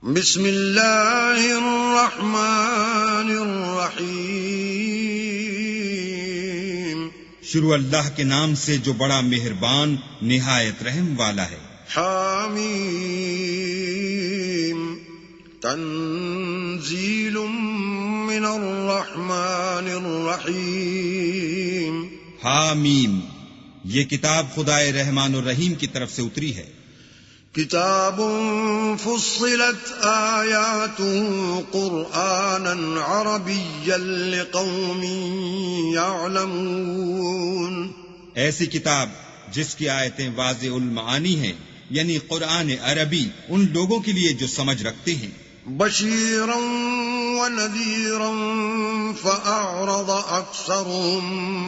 بسم اللہ الرحمن الرحیم شروع اللہ کے نام سے جو بڑا مہربان نہایت رحم والا ہے۔ حامیم تنزیل من الرحمن الرحیم۔ حامیم، یہ کتاب خدائے رحمان الرحیم کی طرف سے اتری ہے۔ کتاب فصلت آیاته قرآنا عربیا لقوم یعلمون۔ ایسی کتاب جس کی آیتیں واضح المعانی ہیں، یعنی قرآن عربی ان لوگوں کے لیے جو سمجھ رکھتے ہیں۔ بشیرا ونذیرا فأعرض اکثرهم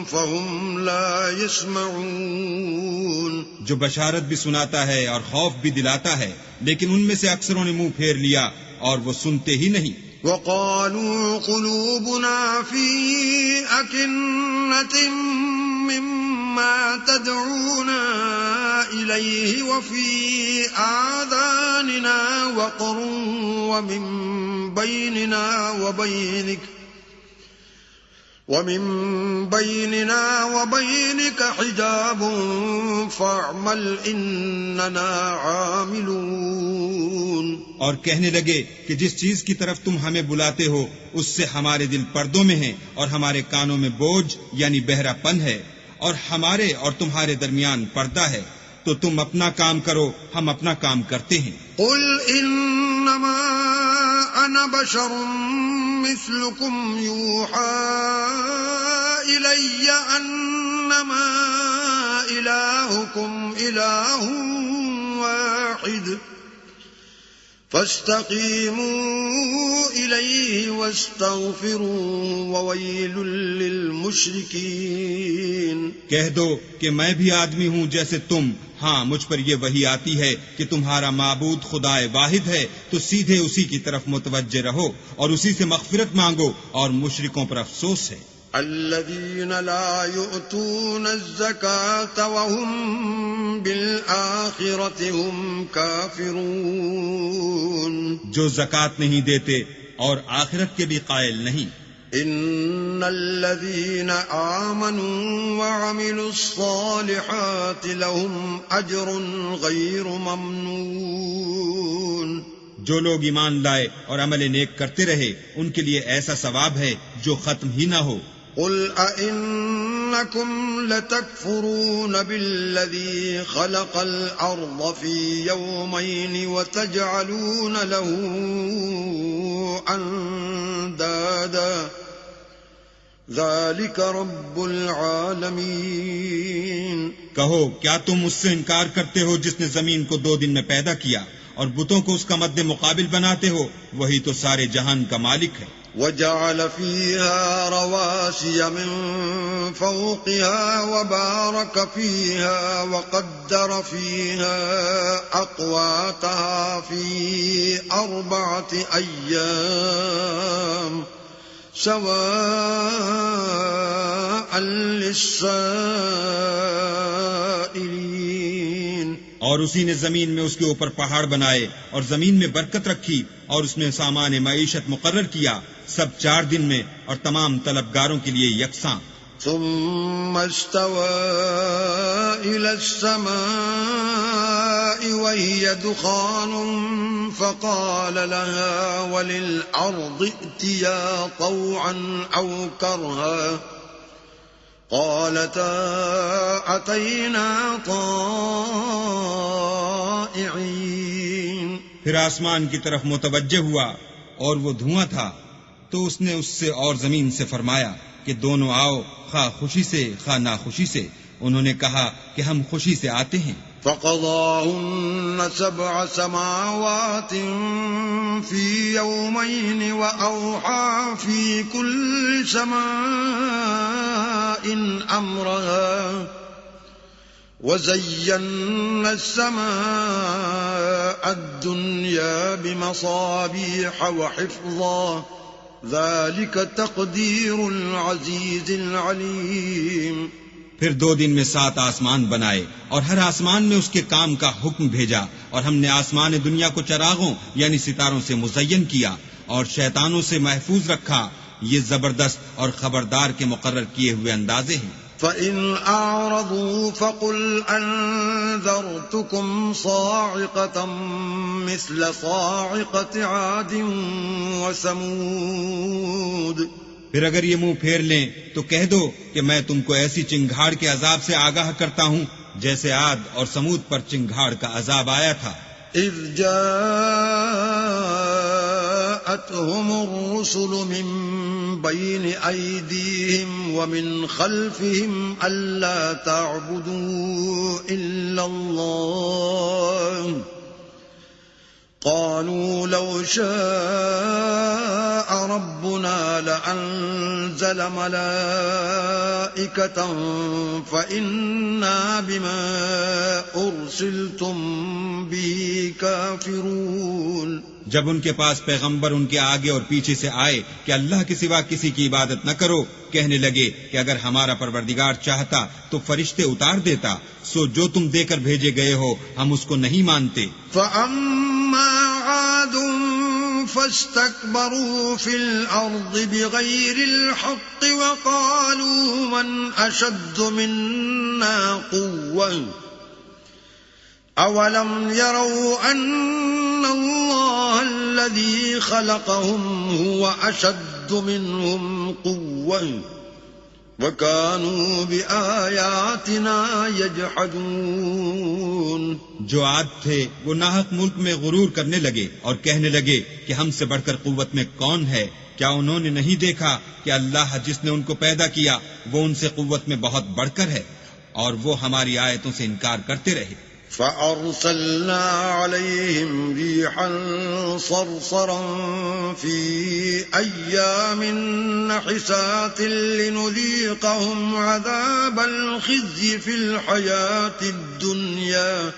فهم لا يسمعون۔ جو بشارت بھی سناتا ہے اور خوف بھی دلاتا ہے، لیکن ان میں سے اکثروں نے منہ پھیر لیا اور وہ سنتے ہی نہیں۔ وقالوا قلوبنا في أكنة مما تدعونا إليه وفي آذاننا وقر ومن بيننا وبينك حجاب فاعمل إننا عاملون۔ اور کہنے لگے کہ جس چیز کی طرف تم ہمیں بلاتے ہو اس سے ہمارے دل پردوں میں ہیں اور ہمارے کانوں میں بوجھ یعنی بہرا پن ہے، اور ہمارے اور تمہارے درمیان پردہ ہے، تو تم اپنا کام کرو، ہم اپنا کام کرتے ہیں۔ قل انما انا بشر مثلكم يوحى الي انما الهكم اله واحد فاستقیموا الیہ واستغفروا وویل للمشرکین۔ کہہ دو کہ میں بھی آدمی ہوں جیسے تم، ہاں مجھ پر یہ وحی آتی ہے کہ تمہارا معبود خدائے واحد ہے، تو سیدھے اسی کی طرف متوجہ رہو اور اسی سے مغفرت مانگو، اور مشرکوں پر افسوس ہے۔ الذین لا یؤتون الزکاة وهم بالآخرة هم کافرون۔ جو زکوٰۃ نہیں دیتے اور آخرت کے بھی قائل نہیں۔ ان الذین آمنوا وعملوا الصالحات لهم اجر غیر ممنون۔ جو لوگ ایمان لائے اور عمل نیک کرتے رہے ان کے لیے ایسا ثواب ہے جو ختم ہی نہ ہو۔ قل أئنكم لتكفرون بالذي خلق الأرض في يومين وتجعلون له أندادا ذلك رب العالمين۔ کہو کیا تم اس سے انکار کرتے ہو جس نے زمین کو 2 دن میں پیدا کیا اور بتوں کو اس کا مد مقابل بناتے ہو؟ وہی تو سارے جہان کا مالک ہے۔ وجعل فيها رواسي من فوقها وبارك فيها وقدر فيها أقواتها في 4 أيام سواء للسائلين۔ اور اسی نے زمین میں اس کے اوپر پہاڑ بنائے اور زمین میں برکت رکھی اور اس میں سامان معیشت مقرر کیا، سب 4 دن میں اور تمام طلبگاروں کے لیے یکساں۔ ثم استوى إلى السماء وهي دخان فقال لها وللأرض ائتيا طوعا أو كرها قالتا أتينا طائعين۔ پھر آسمان کی طرف متوجہ ہوا اور وہ دھواں تھا، تو اس نے اس سے اور زمین سے فرمایا کہ دونوں آؤ، خواہ خوشی سے خواہ ناخوشی سے۔ انہوں نے کہا کہ ہم خوشی سے آتے ہیں۔ فقضاهن 7 سماوات في يومين وأوحى في كل سماء أمرها وزينا السماء الدنيا بمصابيح وحفظا ذلك تقدير العزيز العليم۔ پھر 2 دن میں 7 آسمان بنائے اور ہر آسمان میں اس کے کام کا حکم بھیجا، اور ہم نے آسمان دنیا کو چراغوں یعنی ستاروں سے مزین کیا اور شیطانوں سے محفوظ رکھا۔ یہ زبردست اور خبردار کے مقرر کیے ہوئے اندازے ہیں۔ فَإِنْ أَعْرَضُوا فَقُلْ أَنذَرْتُكُمْ صَاعِقَةً مِثْلَ صَاعِقَةِ عَادٍ وَثَمُودَ۔ پھر اگر یہ منہ پھیر لیں تو کہہ دو کہ میں تم کو ایسی چنگھاڑ کے عذاب سے آگاہ کرتا ہوں جیسے عاد اور سمود پر چنگھاڑ کا عذاب آیا تھا۔ إِذْ جَاءَتْهُمُ الرُّسُلُ مِنْ بَيْنِ أَيْدِيهِمْ وَمِنْ خَلْفِهِمْ أَلَّا تَعْبُدُوا إِلَّا اللَّهَ قالوا لو شاء ربنا لأنزل ملائكة فإنا بما أرسلتم به كافرون۔ جب ان کے پاس پیغمبر ان کے آگے اور پیچھے سے آئے کہ اللہ کے سوا کسی کی عبادت نہ کرو، کہنے لگے کہ اگر ہمارا پروردگار چاہتا تو فرشتے اتار دیتا، سو جو تم دے کر بھیجے گئے ہو ہم اس کو نہیں مانتے۔ فَأَمَّا عَادٌ فَاسْتَكْبَرُوا فِي الْأَرْضِ بِغَيْرِ الْحَقِّ وَقَالُوا مَنْ أَشَدُّ مِنَّا قُوَّةً أَوَلَمْ يَرَوْا أَنَّ اللَّهَ الَّذِي خَلَقَهُمْ هُوَ أَشَدُّ مِنْهُمْ قُوَّةً وَكَانُوا بِآيَاتِنَا يَجْحَدُونَ۔ جو عاد تھے وہ ناحق ملک میں غرور کرنے لگے اور کہنے لگے کہ ہم سے بڑھ کر قوت میں کون ہے؟ کیا انہوں نے نہیں دیکھا کہ اللہ جس نے ان کو پیدا کیا وہ ان سے قوت میں بہت بڑھ کر ہے؟ اور وہ ہماری آیتوں سے انکار کرتے رہے۔ فَأَرْسَلْنَا عَلَيْهِمْ رِيحًا صَرْصَرًا فِي أَيَّامٍ نَحِسَاتٍ لِنُذِيقَهُمْ عَذَابَ الْخِزْيِ فِي الْحَيَاةِ الدُّنْيَا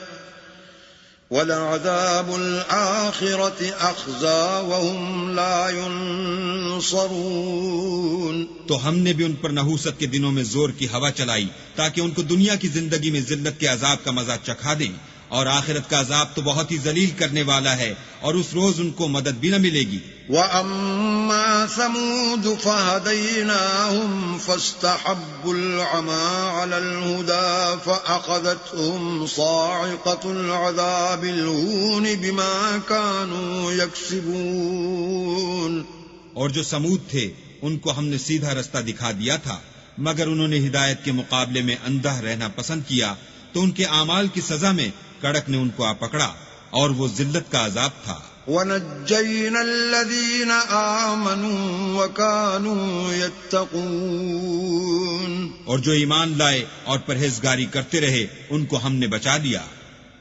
وَلَعَذَابُ الْآخِرَةِ أَخْزَىٰ وَهُمْ لَا يُنصَرُونَ۔ تو ہم نے بھی ان پر نحوست کے دنوں میں زور کی ہوا چلائی تاکہ ان کو دنیا کی زندگی میں ذلت کے عذاب کا مزہ چکھا دیں، اور آخرت کا عذاب تو بہت ہی ذلیل کرنے والا ہے، اور اس روز ان کو مدد بھی نہ ملے گی۔ وَأَمَّا ثَمُودُ فَهَدَيْنَاهُمْ فَاسْتَحَبُّوا الْعَمَىٰ عَلَى الْهُدَىٰ فَأَخَذَتْهُمْ صَاعِقَةُ الْعَذَابِ الْهُونِ بِمَا كَانُوا يَكْسِبُونَ۔ اور جو سمود تھے ان کو ہم نے سیدھا رستہ دکھا دیا تھا، مگر انہوں نے ہدایت کے مقابلے میں اندھا رہنا پسند کیا تو ان کے اعمال کی سزا میں کڑک نے ان کو آ پکڑا، اور وہ ذلت کا عذاب تھا۔ وَنَجَّيْنَا الَّذِينَ آمَنُوا وَكَانُوا يَتَّقُونَ۔ اور جو ایمان لائے اور پرہیزگاری کرتے رہے ان کو ہم نے بچا لیا۔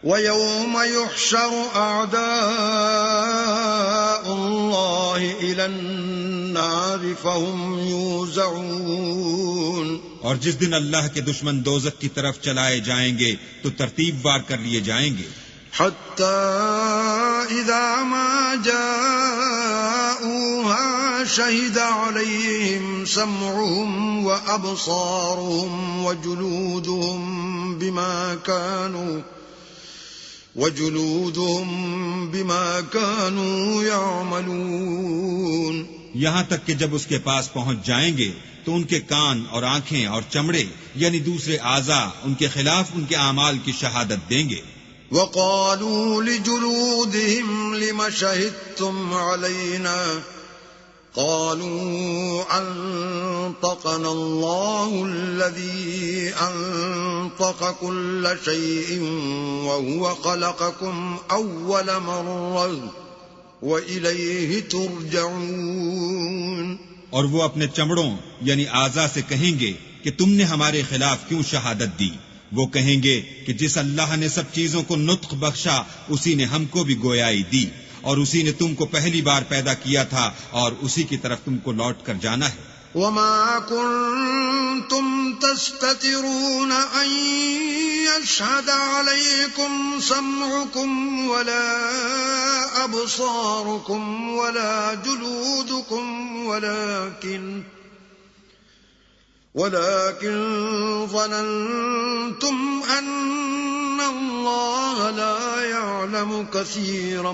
وَيَوْمَ يُحْشَرُ أَعْدَاءُ اللَّهِ إِلَى النَّارِ فَهُمْ يُوزَعُونَ۔ اور جس دن اللہ کے دشمن دوزخ کی طرف چلائے جائیں گے تو ترتیب وار کر لیے جائیں گے۔ حَتَّى إِذَا مَا جَاءُوهَا شَهِدَ عَلَيْهِمْ سَمْعُهُمْ وَأَبْصَارُهُمْ وَجُلُودُهُمْ بِمَا كَانُوا يَعْمَلُونَ۔ یہاں تک کہ جب اس کے پاس پہنچ جائیں گے تو ان کے کان اور آنکھیں اور چمڑے یعنی دوسرے اعضاء ان کے خلاف ان کے اعمال کی شہادت دیں گے۔ وَقَالُوا لِجُلُودِهِمْ لِمَ شَهِدتُّمْ عَلَيْنَا قَالُوا أَنطَقَنَا اللَّهُ الَّذِي أَنطَقَ كُلَّ شَيْءٍ وَهُوَ خَلَقَكُمْ أَوَّلَ مَرَّةٍ وَإِلَيْهِ تُرْجَعُونَ۔ اور وہ اپنے چمڑوں یعنی اعضاء سے کہیں گے کہ تم نے ہمارے خلاف کیوں شہادت دی؟ وہ کہیں گے کہ جس اللہ نے سب چیزوں کو نطق بخشا اسی نے ہم کو بھی گویائی دی، اور اسی نے تم کو پہلی بار پیدا کیا تھا، اور اسی کی طرف تم کو لوٹ کر جانا ہے۔ وَمَا كُنتُمْ تَسْتَتِرُونَ أَن يَشْهَدَ عَلَيْكُمْ سَمْعُكُمْ وَلَا أَبْصَارُكُمْ وَلَا جُلُودُكُمْ ولكن ظننتم أن الله لا يعلم كثيرا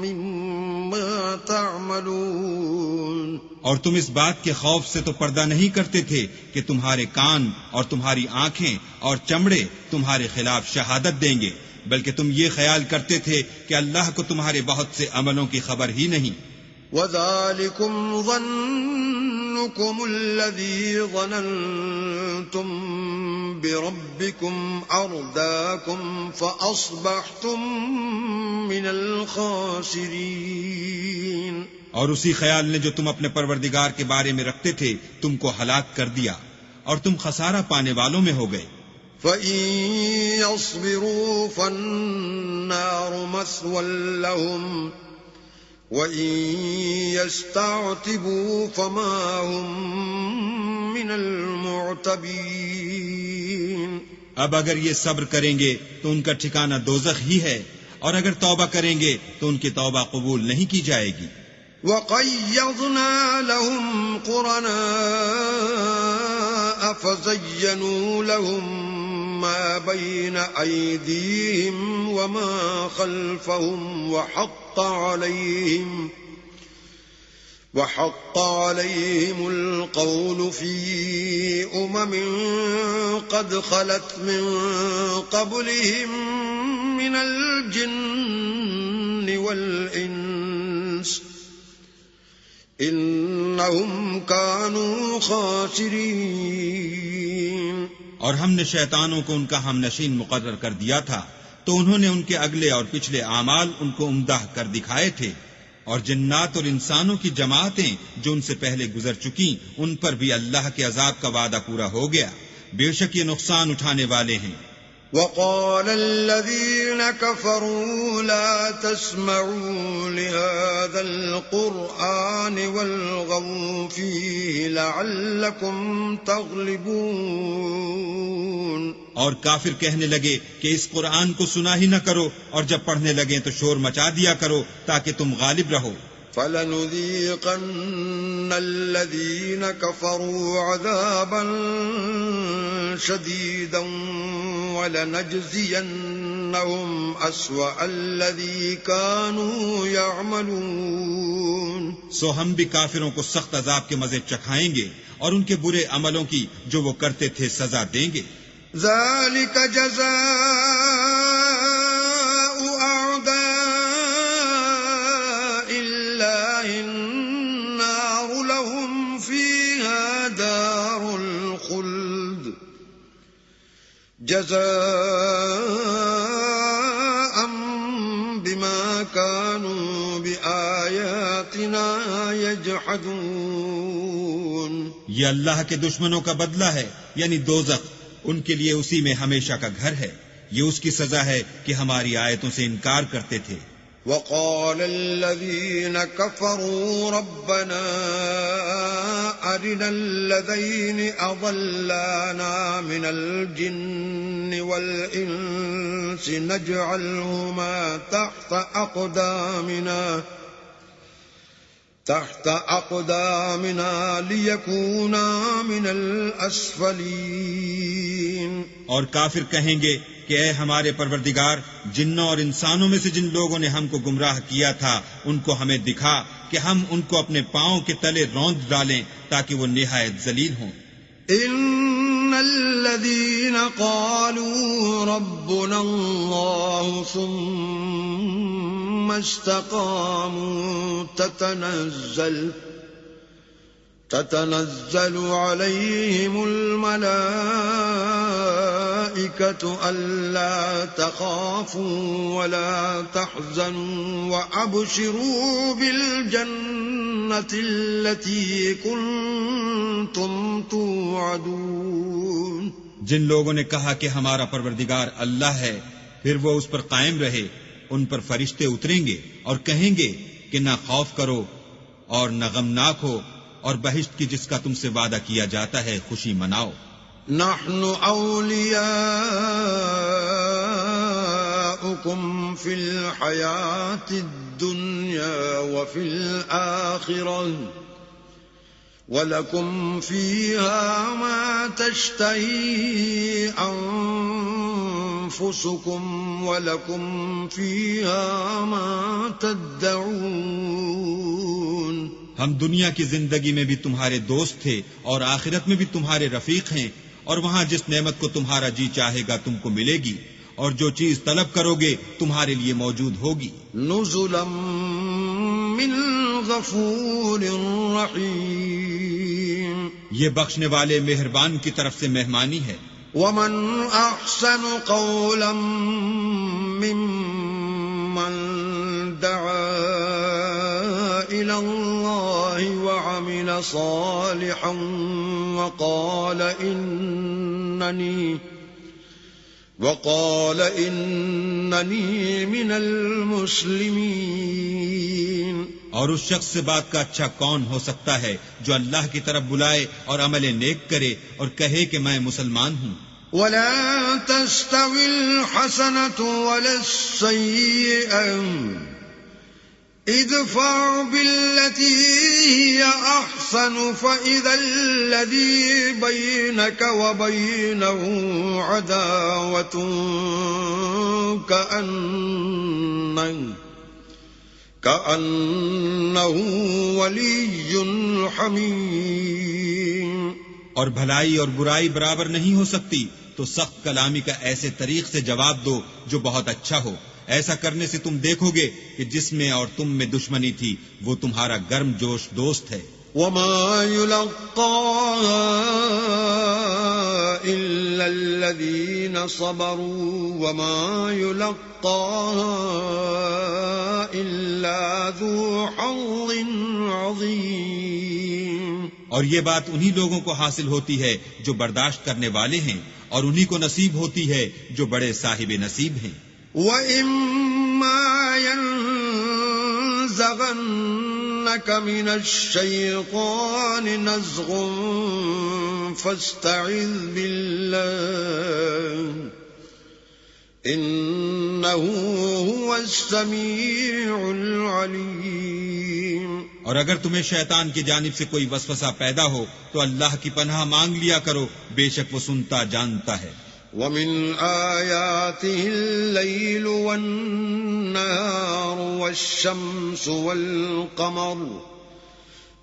مما تعملون. اور تم اس بات کے خوف سے تو پردہ نہیں کرتے تھے کہ تمہارے کان اور تمہاری آنکھیں اور چمڑے تمہارے خلاف شہادت دیں گے، بلکہ تم یہ خیال کرتے تھے کہ اللہ کو تمہارے بہت سے عملوں کی خبر ہی نہیں. وَذَلِكُمْ ظَنُّكُمُ الَّذِي ظَنَنْتُمْ بِرَبِّكُمْ أَرْدَاكُمْ فَأَصْبَحْتُمْ مِنَ الْخَاسِرِينَ. اور اسی خیال نے جو تم اپنے پروردگار کے بارے میں رکھتے تھے تم کو ہلاک کر دیا اور تم خسارہ پانے والوں میں ہو گئے. فَإِن يَصْبِرُوا فَالنَّارُ مَثْوًى لَّهُمْ وَإِن يَسْتَعْتِبُوا فَمَا هُم مِّنَ الْمُعْتَبِينَ. اب اگر یہ صبر کریں گے تو ان کا ٹھکانہ دوزخ ہی ہے، اور اگر توبہ کریں گے تو ان کی توبہ قبول نہیں کی جائے گی. وَقَيَّضْنَا لَهُمْ قُرَنَاءَ فَزَيَّنُوا لَهُم مَّا بَيْنَ أَيْدِيهِمْ وَمَا خَلْفَهُمْ وحق عليهم القول في قد خلت من قبلهم من الجن والإنس إنهم كانوا خاسرين. اور ہم نے شیطانوں کو ان کا ہم نشین مقرر کر دیا تھا تو انہوں نے ان کے اگلے اور پچھلے اعمال ان کو عمدہ کر دکھائے تھے، اور جنات اور انسانوں کی جماعتیں جو ان سے پہلے گزر چکی ان پر بھی اللہ کے عذاب کا وعدہ پورا ہو گیا، بے شک یہ نقصان اٹھانے والے ہیں. وقال الذين كفروا لا تسمعوا لهذا القرآن والغوا فيه لعلكم تغلبون. اور کافر کہنے لگے کہ اس قرآن کو سنا ہی نہ کرو، اور جب پڑھنے لگیں تو شور مچا دیا کرو تاکہ تم غالب رہو. فَلَنُذِيقَنَّ الَّذِينَ كَفَرُوا عَذَابًا شَدِيدًا وَلَنَجْزِيَنَّهُمْ أَسْوَأَ الَّذِي كَانُوا يَعْمَلُونَ. سو ہم بھی کافروں کو سخت عذاب کے مزے چکھائیں گے اور ان کے برے عملوں کی جو وہ کرتے تھے سزا دیں گے. ذَلِكَ جَزَاءُ أَعْدَاءِ اللَّهِ النَّارُ لَهُمْ فِيهَا دَارُ الْخُلْدِ جَزَاءً بِمَا كَانُوا بِآيَاتِنَا يَجْحَدُونَ. یہ اللہ کے دشمنوں کا بدلہ ہے، یعنی دوزخ، ان کے لیے اسی میں ہمیشہ کا گھر ہے. یہ اس کی سزا ہے کہ ہماری آیتوں سے انکار کرتے تھے. وقال الذين كفروا ربنا أرنا الذين أضلانا من الجن والإنس نجعلهما تحت أقدامنا ليكونا من الأسفلين. اور کافر کہیں گے کہ اے ہمارے پروردگار، جنوں اور انسانوں میں سے جن لوگوں نے ہم کو گمراہ کیا تھا ان کو ہمیں دکھا کہ ہم ان کو اپنے پاؤں کے تلے روند ڈالیں تاکہ وہ نہایت ذلیل ہوں. ان الذين قالوا ربنا الله ثم استقاموا تتنزل عليهم الملائكة ألا تخافوا ولا تحزنوا وأبشروا بالجنة التي كنتم توعدون. جن لوگوں نے کہا کہ ہمارا پروردگار اللہ ہے، پھر وہ اس پر قائم رہے، ان پر فرشتے اتریں گے اور کہیں گے کہ نہ خوف کرو اور نہ غمناک ہو، اور بہشت کی جس کا تم سے وعدہ کیا جاتا ہے خوشی مناؤ. نحن اولیاؤکم فی الحیات الدنیا وفی الآخرہ وَلَكُمْ فِيهَا مَا تَشْتَهِي أَنفُسُكُمْ وَلَكُمْ فِيهَا مَا تَدَّعُونَ ہم دنیا کی زندگی میں بھی تمہارے دوست تھے اور آخرت میں بھی تمہارے رفیق ہیں، اور وہاں جس نعمت کو تمہارا جی چاہے گا تم کو ملے گی، اور جو چیز طلب کرو گے تمہارے لیے موجود ہوگی۔ نزلا من غفور رحیم، یہ بخشنے والے مہربان کی طرف سے مہمانی ہے۔ ومن احسن قولا ممن دعا الى اللہ وعمل صالحا وقال اننی من المسلمین۔ اور اس شخص سے بات کا اچھا کون ہو سکتا ہے جو اللہ کی طرف بلائے اور عمل نیک کرے اور کہے کہ میں مسلمان ہوں۔ ولا تستوی الحسنة ولا السیئة ادفع بالتي هي احسن فاذا الذي بينك وبينه عداوة كأنه ولي حميم۔ اور بھلائی اور برائی برابر نہیں ہو سکتی تو سخت کلامی کا ایسے طریق سے جواب دو جو بہت اچھا ہو۔ ایسا کرنے سے تم دیکھو گے کہ جس میں اور تم میں دشمنی تھی وہ تمہارا گرم جوش دوست ہے۔ وما يلقاها إلا الذين صبروا وما يلقاها إلا ذو حظ عظيم۔ اور یہ بات انہی لوگوں کو حاصل ہوتی ہے جو برداشت کرنے والے ہیں، اور انہی کو نصیب ہوتی ہے جو بڑے صاحب نصیب ہیں۔ وَإِمَّا يَنزَغَنَّكَ مِنَ الشَّيْطَانِ نَزْغٌ فَاسْتَعِذْ بِاللَّهِ إِنَّهُ هُوَ السَّمِيعُ الْعَلِيمُ۔ اور اگر تمہیں شیطان کی جانب سے کوئی وسوسہ پیدا ہو تو اللہ کی پناہ مانگ لیا کرو، بے شک وہ سنتا جانتا ہے۔ وَمِنْ آيَاتِهِ اللَّيْلُ وَالنَّهَارُ وَالشَّمْسُ وَالْقَمَرُ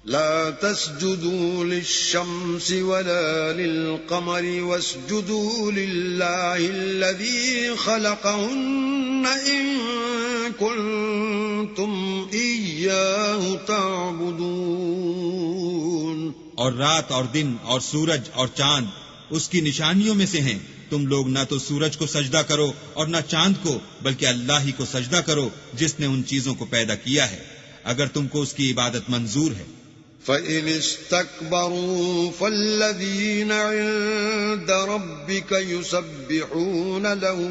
لَا تَسْجُدُوا لِلشَّمْسِ وَلَا لِلْقَمَرِ وَاسْجُدُوا لِلَّهِ الَّذِي خَلَقَهُنَّ إِن كُنتُمْ إِيَّاهُ تَعْبُدُونَ۔ اور رات اور دن اور سورج اور چاند اس کی نشانیوں میں سے ہیں، تم لوگ نہ تو سورج کو سجدہ کرو اور نہ چاند کو، بلکہ اللہ ہی کو سجدہ کرو جس نے ان چیزوں کو پیدا کیا ہے، اگر تم کو اس کی عبادت منظور ہے۔ فَإِنِ اسْتَكْبَرُوا فَالَّذِينَ عِندَ رَبِّكَ يُسَبِّحُونَ لَهُ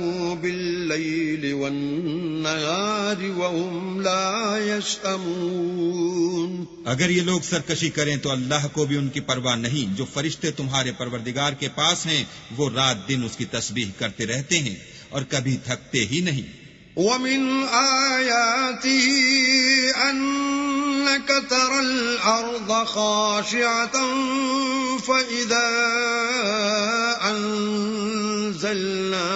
بِاللَّيْلِ وَالنَّهَارِ وَهُمْ لَا يَسْأَمُونَ۔ اگر یہ لوگ سرکشی کریں تو اللہ کو بھی ان کی پرواہ نہیں، جو فرشتے تمہارے پروردگار کے پاس ہیں وہ رات دن اس کی تسبیح کرتے رہتے ہیں اور کبھی تھکتے ہی نہیں۔ وَمِنْ آيَاتِهِ أَنَّكَ تَرَى الْأَرْضَ خَاشِعَةً فَإِذَا أَنزَلْنَا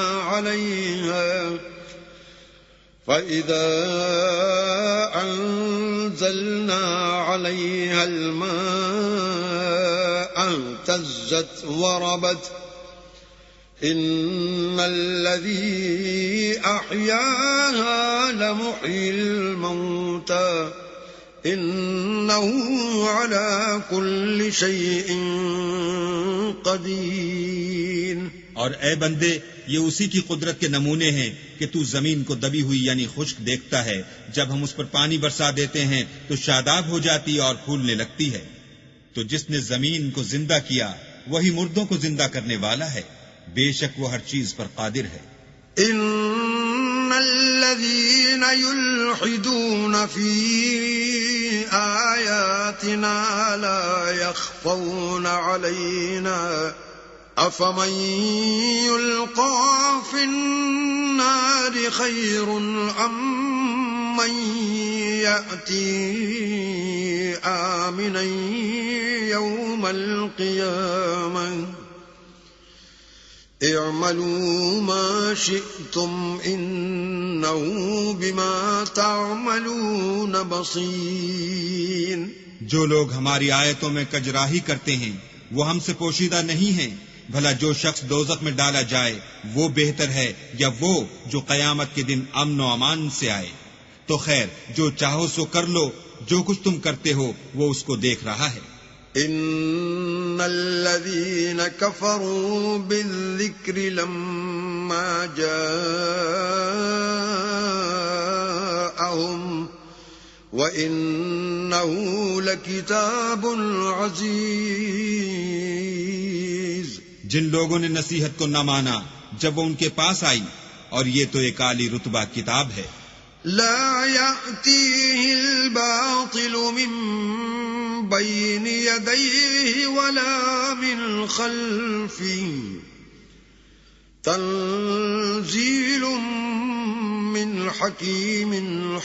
عَلَيْهَا الْمَاءَ اهْتَزَّتْ وَرَبَتْ إِنَّ الَّذِي أَحْيَاهَا لَمُحْيِي الْمَوْتَى إِنَّهُ عَلَى كُلِّ شَيْءٍ قَدِيرٌ۔ اور اے بندے، یہ اسی کی قدرت کے نمونے ہیں کہ تو زمین کو دبی ہوئی یعنی خشک دیکھتا ہے، جب ہم اس پر پانی برسا دیتے ہیں تو شاداب ہو جاتی اور پھولنے لگتی ہے۔ تو جس نے زمین کو زندہ کیا وہی مردوں کو زندہ کرنے والا ہے، بے شک وہ ہر چیز پر قادر ہے۔ ان الذين يلحدون في آياتنا لا يخفون علينا افمن يلقى في النار خير ام من يأتي آمنا يوم القيامة اعملوا ما شئتم إنه بما تعملون بصير. جو لوگ ہماری آیتوں میں کجراہی کرتے ہیں وہ ہم سے پوشیدہ نہیں ہیں. بھلا جو شخص دوزخ میں ڈالا جائے وہ بہتر ہے یا وہ جو قیامت کے دن امن و امان سے آئے؟ تو خیر جو چاہو سو کر لو، جو کچھ تم کرتے ہو وہ اس کو دیکھ رہا ہے. ان الذين كفروا بالذكر لما جاءهم وإنه لكتاب عزيز. جن لوگوں نے نصیحت کو نہ مانا جب وہ ان کے پاس آئی، اور یہ تو ایک عالی رتبہ کتاب ہے. لا يأتيه الباطل من بين يديه ولا من خلفه تنزيل من حكيم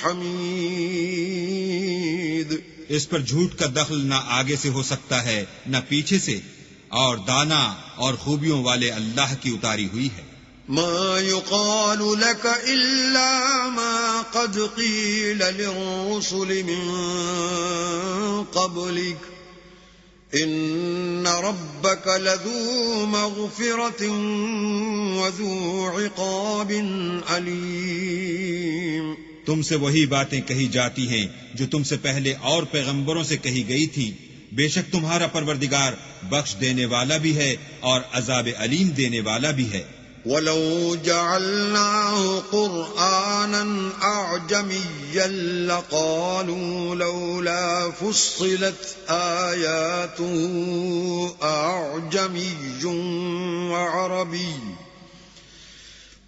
حميد. اس پر جھوٹ کا دخل نہ آگے سے ہو سکتا ہے نہ پیچھے سے، اور دانا اور خوبیوں والے اللہ کی اتاری ہوئی ہے. ما يقال لك إلا ما قد قيل للرسل من قبلك إن ربك لذو مغفرة وذو عقاب أليم. تم سے وہی باتیں کہی جاتی ہیں جو تم سے پہلے اور پیغمبروں سے کہی گئی تھی. بے شک تمہارا پروردگار بخش دینے والا بھی ہے اور عذاب علیم دینے والا بھی ہے. وَلَوْ جَعَلْنَاهُ قُرْآنًا أَعْجَمِيًّا لَقَالُوا لَوْلَا فُصِّلَتْ آيَاتُهُ أَعْجَمِيٌّ وَعَرَبِيٌّ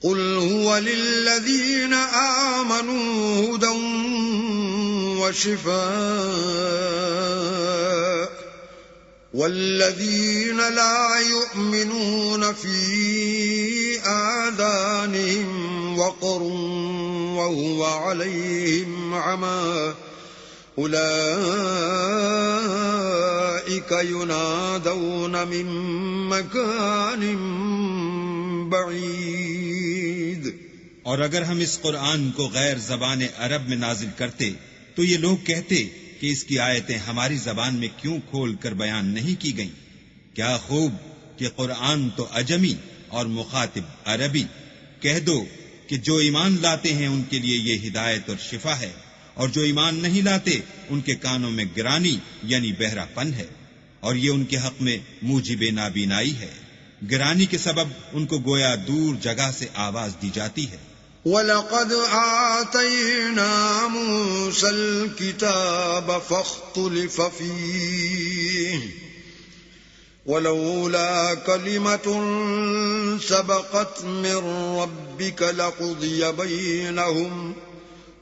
قُلْ هُوَ لِلَّذِينَ آمَنُوا هُدًى وَشِفَاءٌ وَالَّذِينَ لَا يُؤْمِنُونَ فِي آذَانِهِمْ وَقْرٌ وَهُوَ عَلَيْهِمْ عَمًى أُولَئِكَ يُنَادَوْنَ مِن مَّكَانٍ بَعِيدٍ. اور اگر ہم اس قرآن کو غیر زبان عرب میں نازل کرتے تو یہ لوگ کہتے کہ اس کی آیتیں ہماری زبان میں کیوں کھول کر بیان نہیں کی گئیں؟ کیا خوب کہ قرآن تو عجمی اور مخاطب عربی. کہہ دو کہ جو ایمان لاتے ہیں ان کے لیے یہ ہدایت اور شفا ہے، اور جو ایمان نہیں لاتے ان کے کانوں میں گرانی یعنی بہرا پن ہے، اور یہ ان کے حق میں موجب نابینائی ہے. گرانی کے سبب ان کو گویا دور جگہ سے آواز دی جاتی ہے. وَلَقَدْ آتَيْنَا مُوسَى الْكِتَابَ فَاخْتُلِفَ فِيهِ وَلَوْلَا كَلِمَةٌ سَبَقَتْ مِنْ رَبِّكَ لَقُضِيَ بَيْنَهُمْ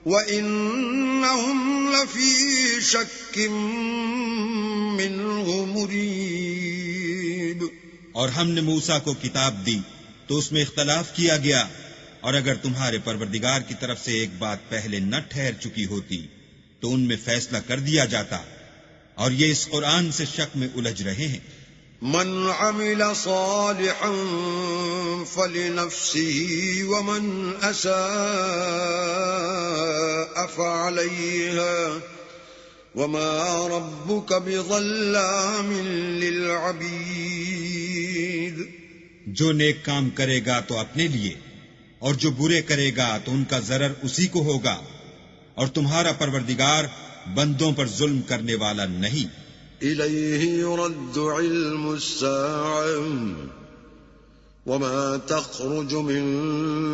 وَإِنَّهُمْ لَفِي شَكٍّ مِّنْهُ مُرِيبٍ. اور ہم نے موسیٰ کو کتاب دی تو اس میں اختلاف کیا گیا، اور اگر تمہارے پروردگار کی طرف سے ایک بات پہلے نہ ٹھہر چکی ہوتی تو ان میں فیصلہ کر دیا جاتا، اور یہ اس قرآن سے شک میں الجھ رہے ہیں. من عمل صالحا فلنفسه ومن أساء فعليها وما ربك بظلام للعبيد. جو نیک کام کرے گا تو اپنے لیے، اور جو برے کرے گا تو ان کا ضرر اسی کو ہوگا، اور تمہارا پروردگار بندوں پر ظلم کرنے والا نہیں. إليه يرد علم الساعة وما تخرج من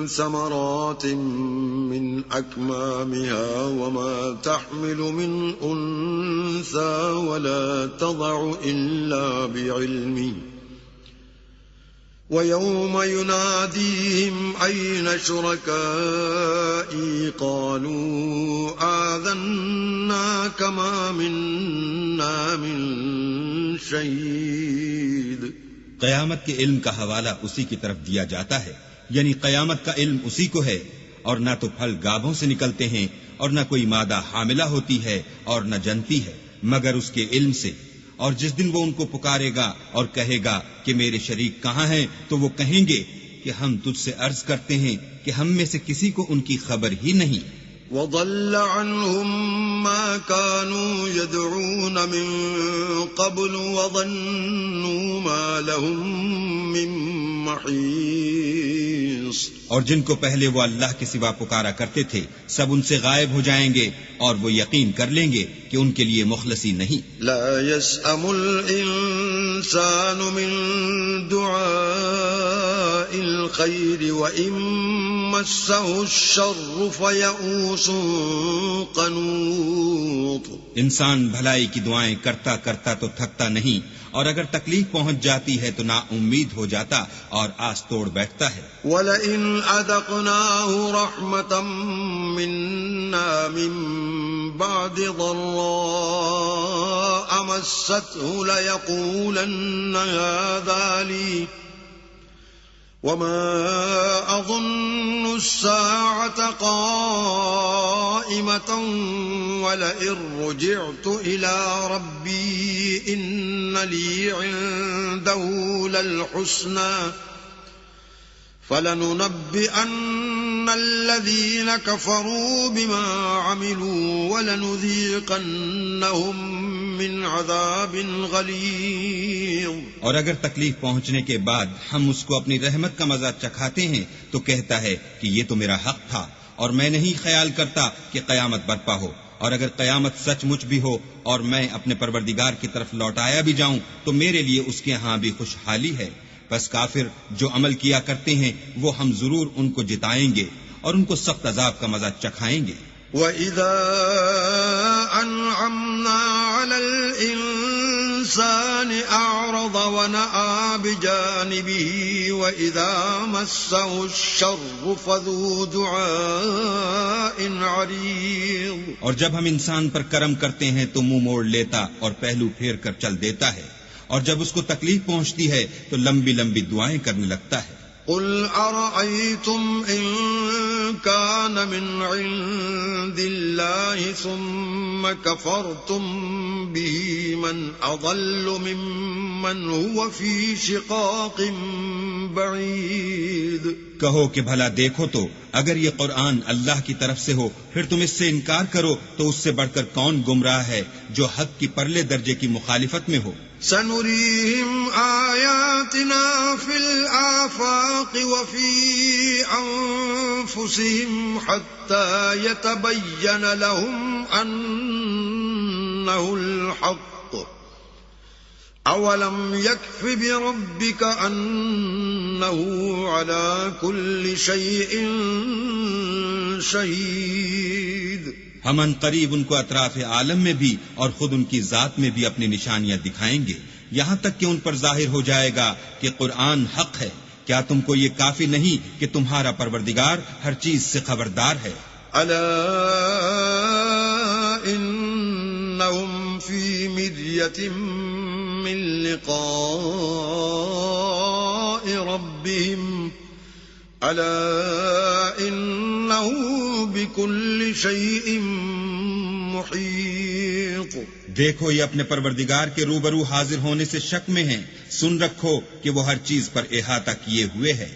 ثمرات من أكمامها وما تحمل من أنثى ولا تضع إلا بعلمه ويوم يناديهم أين شركائي قالوا آذناك ما منا من شهيد. قیامت کے علم کا حوالہ اسی کی طرف دیا جاتا ہے، یعنی قیامت کا علم اسی کو ہے، اور نہ تو پھل گابھوں سے نکلتے ہیں اور نہ کوئی مادہ حاملہ ہوتی ہے اور نہ جنتی ہے مگر اس کے علم سے، اور جس دن وہ ان کو پکارے گا اور کہے گا کہ میرے شریک کہاں ہیں، تو وہ کہیں گے کہ ہم تجھ سے عرض کرتے ہیں کہ ہم میں سے کسی کو ان کی خبر ہی نہیں۔ وضل عنهم ما كانوا يدعون من قبل وظنوا ما لهم من محيص، اور جن کو پہلے وہ اللہ کے سوا پکارا کرتے تھے سب ان سے غائب ہو جائیں گے، اور وہ یقین کر لیں گے کہ ان کے لیے مخلصی نہیں۔ لا يسأم الإنسان من دعاء الخير وإن مسه الشر فيئوس قنوط، انسان بھلائی کی دعائیں کرتا کرتا تو تھکتا نہیں، اور اگر تکلیف پہنچ جاتی ہے تو نا امید ہو جاتا اور آس توڑ بیٹھتا ہے۔ وَلَئِنْ أَذَقْنَاهُ رَحْمَةً مِنَّا مِن بَعْدِ ضَرَّاءَ مَسَّتْهُ لَيَقُولَنَّ هَذَا لِي وَمَا أَظُنُّ السَّاعَةَ قَائِمَةً وَلَئِن رُّجِعْتُ إِلَى رَبِّي إِنَّ لِي عِندَهُ لَلْحُسْنَى فَلَنُنَبِّئَنَّ الَّذِينَ كَفَرُوا بِمَا عَمِلُوا وَلَنُذِيقَنَّهُم مِّنْ عَذَابٍ غَلِيظٍ۔ اور اگر تکلیف پہنچنے کے بعد ہم اس کو اپنی رحمت کا مزہ چکھاتے ہیں تو کہتا ہے کہ یہ تو میرا حق تھا، اور میں نہیں خیال کرتا کہ قیامت برپا ہو، اور اگر قیامت سچ مچ بھی ہو اور میں اپنے پروردگار کی طرف لوٹایا بھی جاؤں تو میرے لیے اس کے ہاں بھی خوشحالی ہے۔ بس کافر جو عمل کیا کرتے ہیں وہ ہم ضرور ان کو جتائیں گے اور ان کو سخت عذاب کا مزہ چکھائیں گے۔ وَإِذَا أَنْعَمْنَا عَلَى الْإِنسَانِ أَعْرَضَ وَنَأَىٰ بِجَانِبِهِ وَإِذَا مَسَّهُ الشَّرُّ فَذُو دُعَاءٍ عَرِيضٍ، اور جب ہم انسان پر کرم کرتے ہیں تو منہ موڑ لیتا اور پہلو پھیر کر چل دیتا ہے، اور جب اس کو تکلیف پہنچتی ہے تو لمبی لمبی دعائیں کرنے لگتا ہے۔ قُلْ أَرَأَيْتُمْ إِن كَانَ مِنْ عِندِ اللَّهِ ثُمَّ كَفَرْتُمْ بِهِ مَنْ أَضَلُّ مِمَّنْ هُوَ فِي شِقَاقٍ بَعِيدٍ۔ کہو کہ بھلا دیکھو تو اگر یہ قرآن اللہ کی طرف سے ہو پھر تم اس سے انکار کرو تو اس سے بڑھ کر کون گمراہ ہے جو حق کی پرلے درجے کی مخالفت میں ہو۔ سَنُرِيهِمْ آيَاتِنَا فِي الْآفَاقِ وَفِي أَنفُسِهِمْ حَتَّى يَتَبَيَّنَ لَهُمْ أَنَّهُ الْحَقُّ أَوَلَمْ يَكْفِ بِرَبِّكَ أَنَّهُ عَلَى كُلِّ شَيْءٍ شَهِيدٌ۔ ہم ان قریب ان کو اطراف عالم میں بھی اور خود ان کی ذات میں بھی اپنی نشانیاں دکھائیں گے، یہاں تک کہ ان پر ظاہر ہو جائے گا کہ قرآن حق ہے۔ کیا تم کو یہ کافی نہیں کہ تمہارا پروردگار ہر چیز سے خبردار ہے؟ أَلَا إِنَّهُمْ فِي مِرْيَةٍ مِّن لِقَاءِ رَبِّهِمْ أَلَا إِنَّهُ بِكُلِّ شَيْءٍ مُحِيطٌ۔ دیکھو یہ اپنے پروردگار کے روبرو حاضر ہونے سے شک میں ہیں، سن رکھو کہ وہ ہر چیز پر احاطہ کیے ہوئے ہے۔